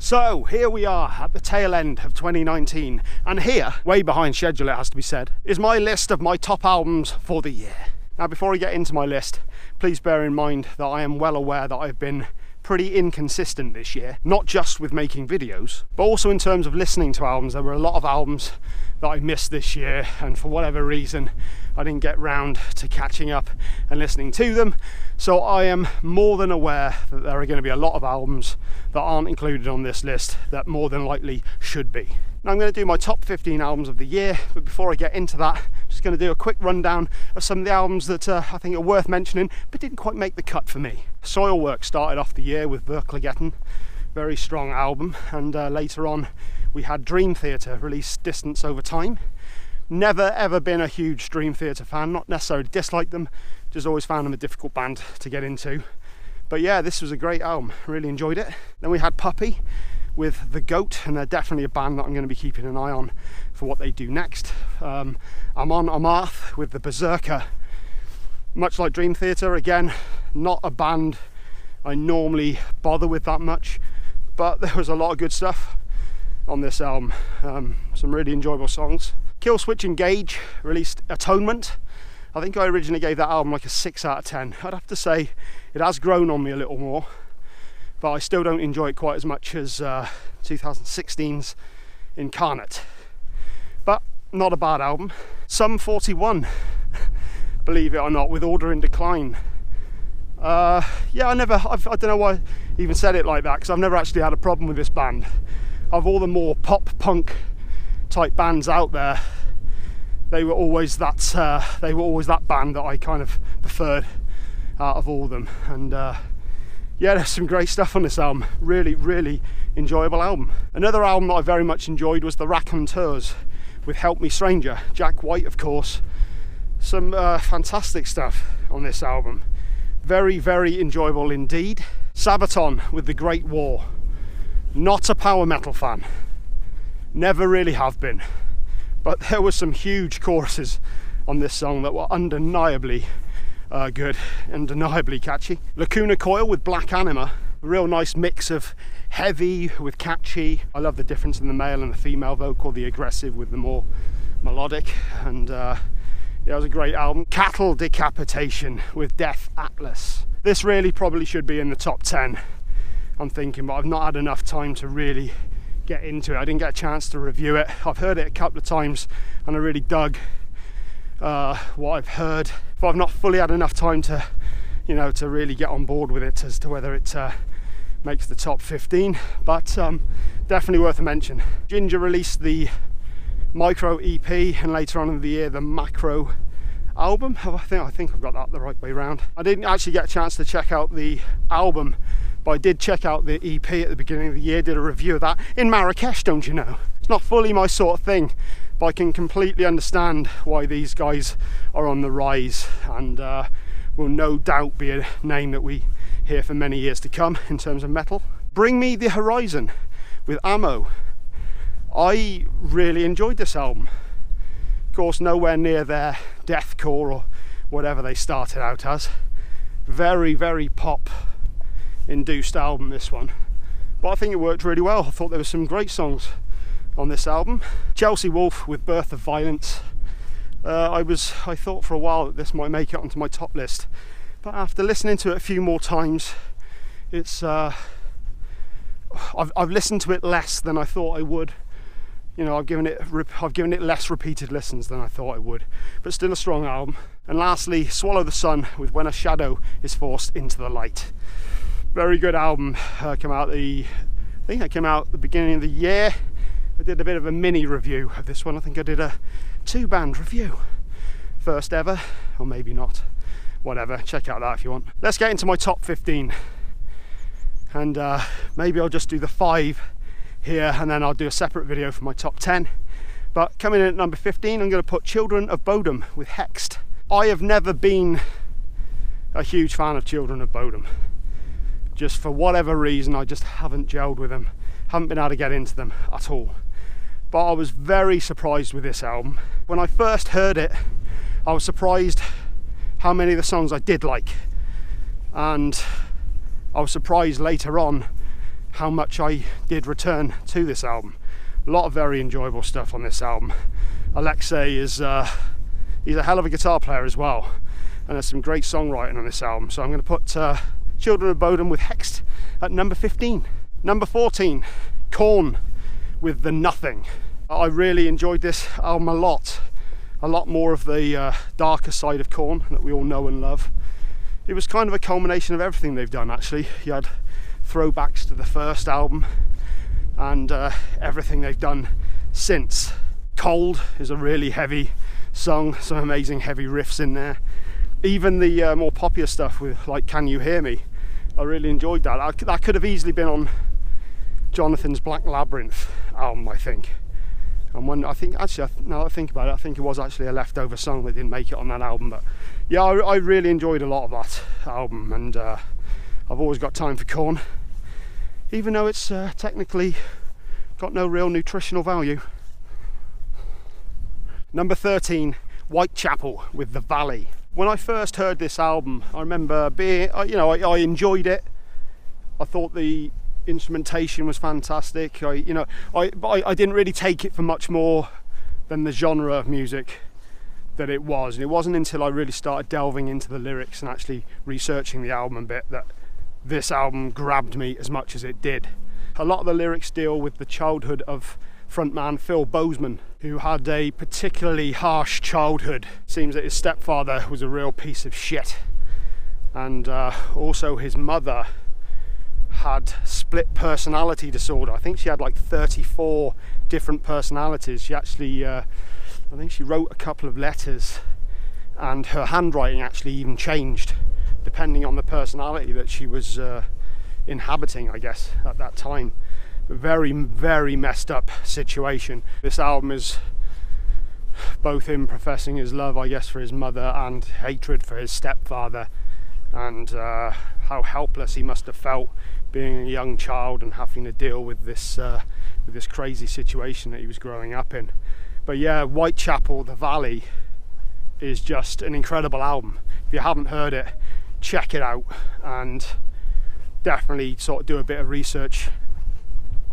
So here we are at the tail end of 2019, and here, way behind schedule it has to be said, is my list of my top albums for the year. Now before I get into my list, please bear in mind that I am well aware that I've been pretty inconsistent this year, not just with making videos, but also in terms of listening to albums. There were a lot of albums that I missed this year, and for whatever reason I didn't get round to catching up and listening to them. So I am more than aware that there are going to be a lot of albums that aren't included on this list that more than likely should be. Now I'm going to do my top 15 albums of the year, but before I get into that, I'm just going to do a quick rundown of some of the albums that I think are worth mentioning but didn't quite make the cut for me. Soilwork started off the year with Verkligheten, very strong album, and later on we had Dream Theater release Distance Over Time. Never ever been a huge Dream Theater fan, not necessarily disliked them, just always found them a difficult band to get into. But yeah, this was a great album, really enjoyed it. Then we had Puppy with The Goat, and they're definitely a band that I'm going to be keeping an eye on for what they do next. Amon Amarth with The Berserker. Much like Dream Theater, again, not a band I normally bother with that much, but there was a lot of good stuff on this album, some really enjoyable songs. Killswitch Engage released Atonement. I think I originally gave that album like a 6 out of 10. I'd have to say it has grown on me a little more, but I still don't enjoy it quite as much as 2016's Incarnate. But not a bad album. Sum 41, believe it or not, with Order in Decline. Yeah, I don't know why I even said it like that, because I've never actually had a problem with this band. Of all the more pop punk type bands out there, they were always that band that I kind of preferred out of all of them. And yeah, there's some great stuff on this album. Really enjoyable album. Another album that I very much enjoyed was The Raconteurs with Help Me Stranger, Jack White of course. Some fantastic stuff on this album. Very enjoyable indeed. Sabaton with The Great War. Not a power metal fan, never really have been, but there were some huge choruses on this song that were undeniably good, undeniably catchy. Lacuna Coil with Black Anima, a real nice mix of heavy with catchy. I love the difference in the male and the female vocal, the aggressive with the more melodic, and yeah, it was a great album. Cattle Decapitation with Death Atlas. This really probably should be in the top 10. I'm thinking, but I've not had enough time to really get into it. I didn't get a chance to review it. I've heard it a couple of times and I really dug what I've heard, but I've not fully had enough time to, to really get on board with it as to whether it makes the top 15, but definitely worth a mention. Ginger released the Micro EP and later on in the year the Macro album. I think I've got that the right way round. I didn't actually get a chance to check out the album, but I did check out the EP at the beginning of the year, did a review of that in Marrakesh, don't you know. It's not fully my sort of thing, but I can completely understand why these guys are on the rise, and will no doubt be a name that we hear for many years to come in terms of metal. Bring Me the Horizon with Ammo. I really enjoyed this album. Of course, nowhere near their deathcore or whatever they started out as. Very pop induced album, this one, but I think it worked really well. I thought there were some great songs on this album. Chelsea Wolfe with Birth of Violence. I thought for a while that this might make it onto my top list, but after listening to it a few more times, it's I've listened to it less than I thought I would. I've given it less repeated listens than I thought I would, but still a strong album. And lastly, Swallow the Sun with When a Shadow is Forced into the Light. Very good album. Came out I think it came out at the beginning of the year. I did a bit of a mini review of this one. I think I did a 2-band review. First ever, or maybe not. Whatever, check out that if you want. Let's get into my top 15. And maybe I'll just do the 5 here, and then I'll do a separate video for my top 10. But coming in at number 15, I'm going to put Children of Bodom with Hexed. I have never been a huge fan of Children of Bodom. Just for whatever reason, I just haven't gelled with them, haven't been able to get into them at all. But I was very surprised with this album. When I first heard it, I was surprised how many of the songs I did like, and I was surprised later on how much I did return to this album. A lot of very enjoyable stuff on this album. Alexei is he's a hell of a guitar player as well, and there's some great songwriting on this album. So I'm going to put Children of Bodom with Hext at number 15. Number 14, Korn with The Nothing. I really enjoyed this album a lot more of the darker side of Korn that we all know and love. It was kind of a culmination of everything they've done, actually. You had throwbacks to the first album and everything they've done since. Cold is a really heavy song, some amazing heavy riffs in there. Even the more popular stuff with like Can You Hear Me, I really enjoyed that. That could have easily been on Jonathan's Black Labyrinth album, I think. And when I think, actually, now that I think about it, I think it was actually a leftover song that didn't make it on that album. But yeah, I really enjoyed a lot of that album, and I've always got time for Korn, even though it's technically got no real nutritional value. Number 13, Whitechapel with The Valley. When I first heard this album, I remember being, I enjoyed it. I thought the instrumentation was fantastic. I didn't really take it for much more than the genre of music that it was. And it wasn't until I really started delving into the lyrics and actually researching the album a bit that this album grabbed me as much as it did. A lot of the lyrics deal with the childhood of frontman Phil Bozeman, who had a particularly harsh childhood. It seems that his stepfather was a real piece of shit, and also his mother had split personality disorder. I think she had like 34 different personalities. She actually, I think she wrote a couple of letters, and her handwriting actually even changed depending on the personality that she was inhabiting, I guess, at that time. Very, very messed up situation. This album is both him professing his love, I guess, for his mother and hatred for his stepfather, and how helpless he must have felt being a young child and having to deal with this crazy situation that he was growing up in. But yeah, Whitechapel, The Valley is just an incredible album. If you haven't heard it, check it out, and definitely sort of do a bit of research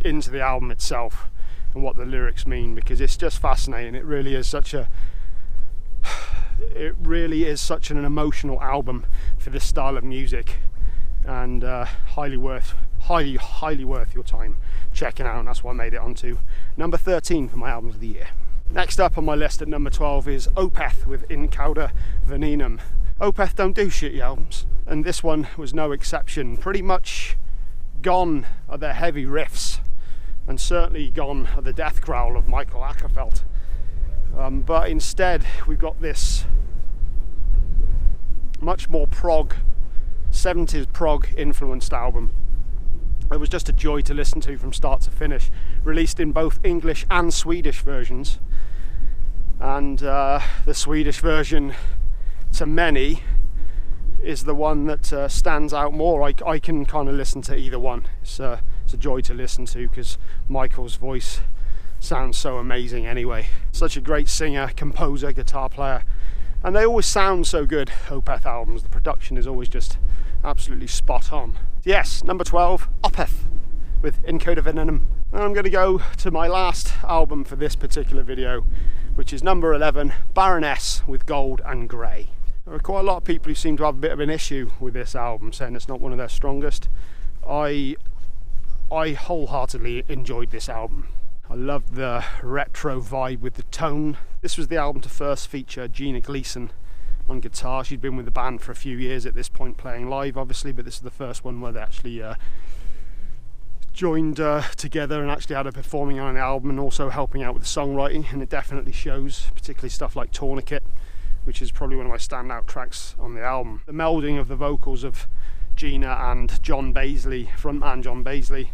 into the album itself and what the lyrics mean, because it's just fascinating. It really is such an emotional album for this style of music, and highly worth your time checking out, and that's why I made it onto number 13 for my albums of the year. Next up on my list at number 12 is Opeth with In Cauda Venenum. Opeth don't do shitty albums, and this one was no exception. Pretty much gone are their heavy riffs, and certainly gone are the death growl of Michael Ackerfeld. But instead we've got this much more 70s prog influenced album. It was just a joy to listen to from start to finish, released in both English and Swedish versions. And the Swedish version, to many, is the one that stands out more. I can kind of listen to either one. It's a joy to listen to because Michael's voice sounds so amazing anyway. Such a great singer, composer, guitar player, and they always sound so good, Opeth albums. The production is always just absolutely spot on. Yes, number 12, Opeth with In Cauda Venenum. And I'm going to go to my last album for this particular video, which is number 11, Baroness with Gold and Grey. There are quite a lot of people who seem to have a bit of an issue with this album, saying it's not one of their strongest. I wholeheartedly enjoyed this album. I loved the retro vibe with the tone. This was the album to first feature Gina Gleason on guitar. She'd been with the band for a few years at this point, playing live obviously, but this is the first one where they actually joined together and actually had her performing on an album and also helping out with the songwriting, and it definitely shows, particularly stuff like Tourniquet, which is probably one of my standout tracks on the album. The melding of the vocals of Gina and John Baisley, frontman John Baisley,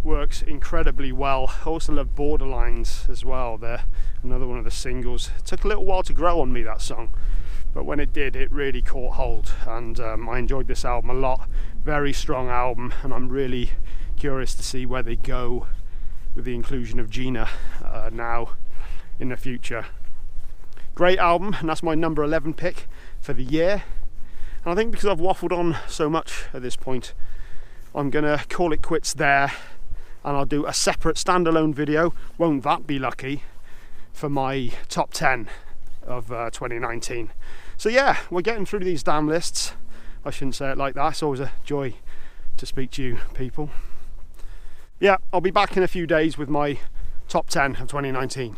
works incredibly well. I also love Borderlines as well. They're another one of the singles. It took a little while to grow on me, that song, but when it did, it really caught hold, and I enjoyed this album a lot. Very strong album, and I'm really curious to see where they go with the inclusion of Gina now in the future. Great album, and that's my number 11 pick for the year. And I think because I've waffled on so much at this point, I'm gonna call it quits there, and I'll do a separate standalone video, won't that be lucky, for my top 10 of 2019. So yeah, we're getting through these damn lists. I shouldn't say it like that, it's always a joy to speak to you people. Yeah, I'll be back in a few days with my top 10 of 2019.